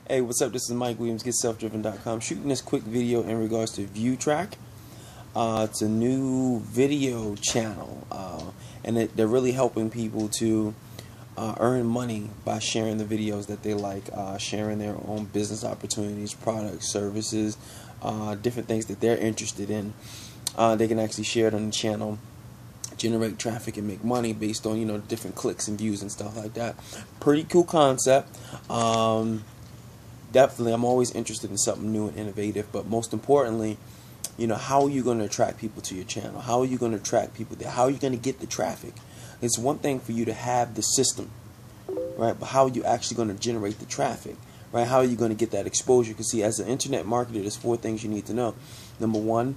Hey, what's up? This is Mike Williams, GetSelfDriven.com, shooting this quick video in regards to ViewTrack. It's a new video channel, and they're really helping people to earn money by sharing the videos that they like, sharing their own business opportunities, products, services, different things that they're interested in. They can actually share it on the channel, generate traffic and make money based on, different clicks and views and stuff like that. Pretty cool concept. Definitely, I'm always interested in something new and innovative, but most importantly, how are you going to attract people to your channel? How are you going to attract people there? How are you going to get the traffic? It's one thing for you to have the system, right? But how are you actually going to generate the traffic, right? How are you going to get that exposure? Because see, as an internet marketer, there's 4 things you need to know. Number 1,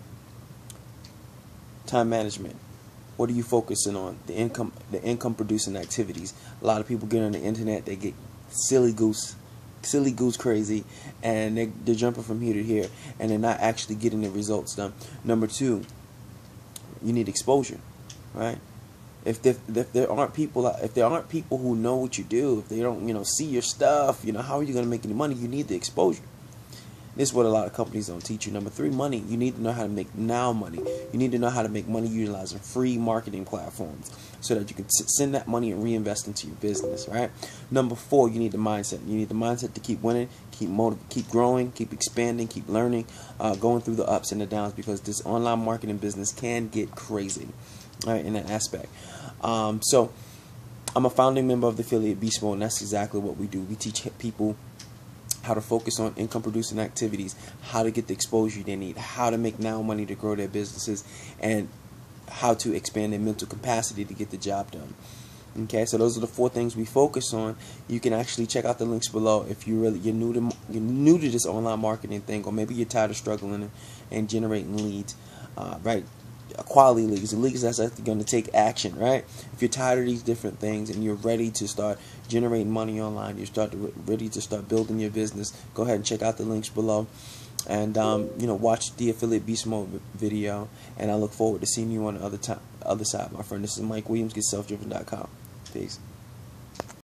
time management. What are you focusing on? The income producing activities. A lot of people get on the internet, they get silly goose crazy, and they're jumping from here to here, and they're not actually getting the results done. Number 2, you need exposure, right? If there aren't people who know what you do, if they don't see your stuff, how are you going to make any money? You need the exposure. This is what a lot of companies don't teach you. Number 3, money. You need to know how to make now money. You need to know how to make money utilizing free marketing platforms so that you can send that money and reinvest into your business, right? Number 4, you need the mindset. You need the mindset to keep winning, keep growing, keep expanding, keep learning, going through the ups and the downs, because this online marketing business can get crazy, right, in that aspect. So I'm a founding member of the affiliate Beast Mode, and that's exactly what we do. We teach people how to focus on income producing activities, how to get the exposure they need, how to make now money to grow their businesses, and how to expand their mental capacity to get the job done. Okay, so those are the 4 things we focus on. You can actually check out the links below if you're new to this online marketing thing, or maybe you're tired of struggling and generating leads, right? Quality leads, the leads that's actually going to take action, right? If you're tired of these different things and you're ready to start generating money online, ready to start building your business, go ahead and check out the links below, and watch the affiliate Beast Mode video. And I look forward to seeing you on the other side, my friend. This is Mike Williams, GetSelfDriven.com. Peace.